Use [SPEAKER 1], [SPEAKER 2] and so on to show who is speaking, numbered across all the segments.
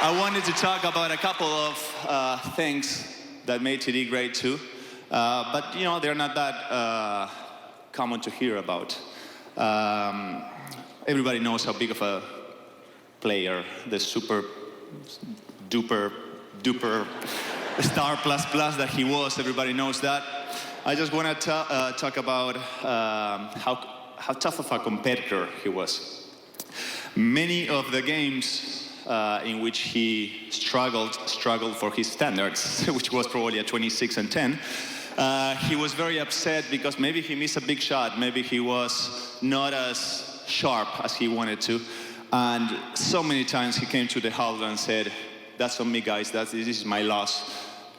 [SPEAKER 1] I wanted to talk about a couple of things that made TD great too, but you know they're not that common to hear about. Everybody knows how big of a player, the super duper star plus that he was. Everybody knows that. I just want to talk about how tough of a competitor he was. Many of the games in which he struggled for his standards, which was probably a 26 and 10. He was very upset because maybe he missed a big shot, maybe he was not as sharp as he wanted to, and so many times he came to the huddle and said, "That's on me, guys. This is my loss.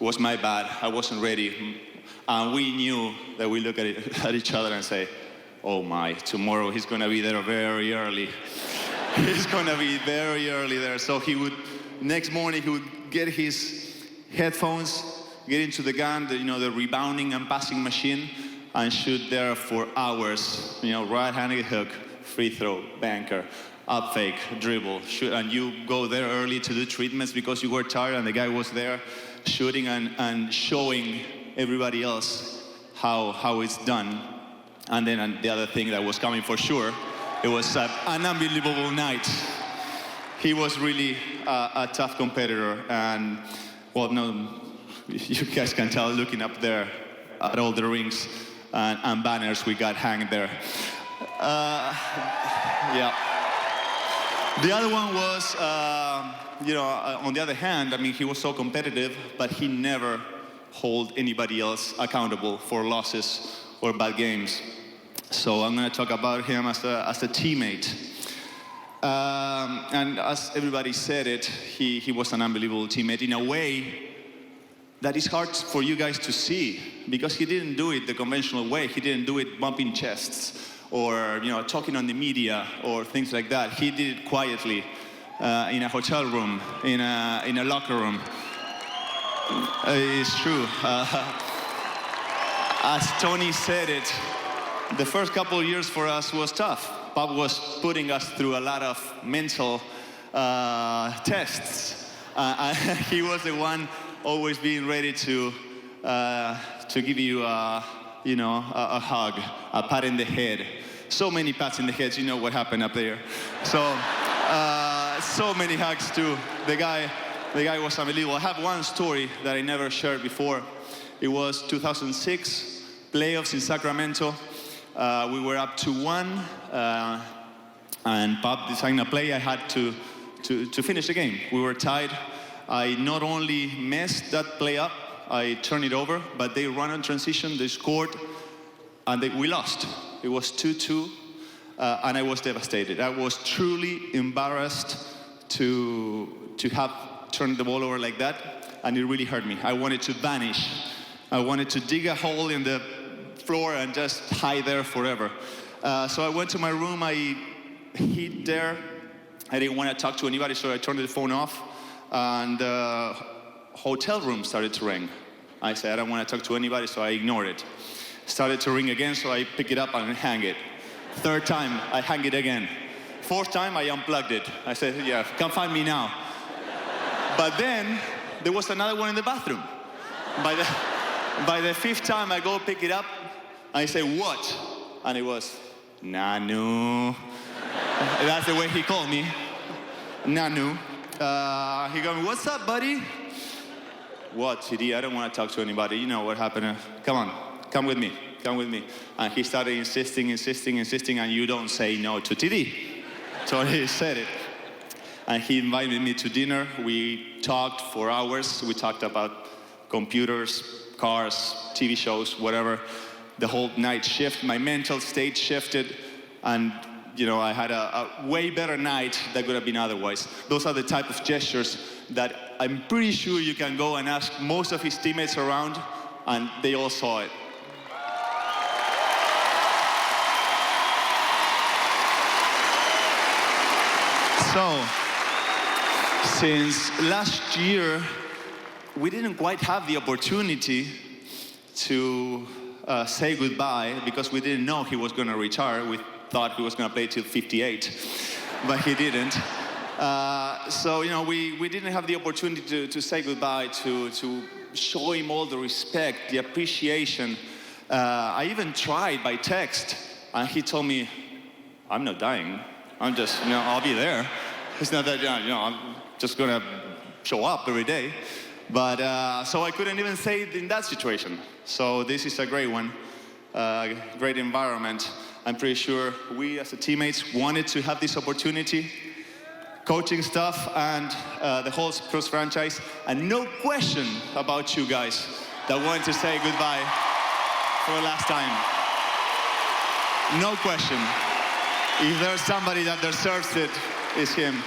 [SPEAKER 1] It was my bad. I wasn't ready." And we knew that we look at each other and say, "Oh my, tomorrow he's going to be there very early." He's going to be very early there. So next morning, he would get his headphones, get into the gun, the rebounding and passing machine, and shoot there for hours. Right-handed hook, free throw, banker, up fake, dribble, shoot. And you go there early to do treatments because you were tired, and the guy was there shooting and showing everybody else how it's done. And then the other thing that was coming for sure, it was an unbelievable night. He was really a tough competitor, and well, no, you guys can tell looking up there at all the rings and banners we got hanging there. Yeah. The other one was, on the other hand, I mean, he was so competitive, but he never hold anybody else accountable for losses or bad games. So I'm going to talk about him as a teammate. And as everybody said it, he was an unbelievable teammate in a way that is hard for you guys to see, because he didn't do it the conventional way. He didn't do it bumping chests or talking on the media or things like that. He did it quietly in a hotel room, in a locker room. It's true. As Tony said it, the first couple of years for us was tough. Bob was putting us through a lot of mental tests. He was the one always being ready to give you a hug, a pat in the head. So many pats in the head, you know what happened up there. So many hugs too. The guy was unbelievable. I have one story that I never shared before. It was 2006, playoffs in Sacramento. We were up 2-1, and Bob designed a play. I had to finish the game. We were tied. I not only messed that play up, I turned it over, but they ran on transition, they scored, and we lost. It was 2-2, and I was devastated. I was truly embarrassed to have turned the ball over like that, and it really hurt me. I wanted to vanish. I wanted to dig a hole in the floor and just hide there forever. So I went to my room, I hid there. I didn't want to talk to anybody, so I turned the phone off, and the hotel room started to ring. I said, I don't want to talk to anybody, so I ignored it. Started to ring again, so I pick it up and hang it. Third time, I hang it again. Fourth time, I unplugged it. I said, yeah, come find me now. But then, there was another one in the bathroom. By the fifth time, I go pick it up, I say, what? And it was, Nanu. That's the way he called me, Nanu. He goes, what's up, buddy? What, TD? I don't want to talk to anybody. You know what happened. Come on, come with me, come with me. And he started insisting, and you don't say no to TD. So he said it. And he invited me to dinner. We talked for hours. We talked about computers, cars, TV shows, whatever. The whole night shift, my mental state shifted, and I had a way better night than could have been otherwise. Those are the type of gestures that I'm pretty sure you can go and ask most of his teammates around, and they all saw it. So, since last year, we didn't quite have the opportunity to say goodbye because we didn't know he was going to retire. We thought he was going to play till 58, but he didn't. So, we didn't have the opportunity to say goodbye, to show him all the respect, the appreciation. I even tried by text, and he told me, I'm not dying. I'm just, I'll be there. It's not that, I'm just gonna show up every day. But, so I couldn't even say it in that situation. So this is a great one, great environment. I'm pretty sure we as a teammates wanted to have this opportunity, coaching staff and the whole Spurs franchise, and no question about you guys that wanted to say goodbye for the last time. No question. If there's somebody that deserves it, it's him.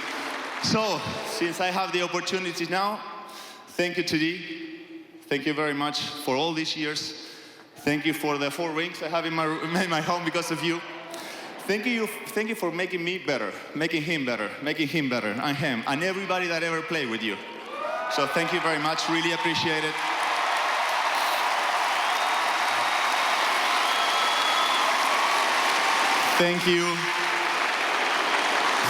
[SPEAKER 1] So, since I have the opportunity now, thank you to Dee. Thank you very much for all these years. Thank you for the 4 rings I have in my home because of you. Thank you for making me better, making him better, and him, and everybody that ever played with you. So thank you very much, really appreciate it. Thank you.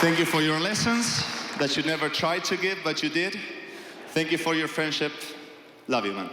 [SPEAKER 1] Thank you for your lessons that you never tried to give, but you did. Thank you for your friendship. Love you, man.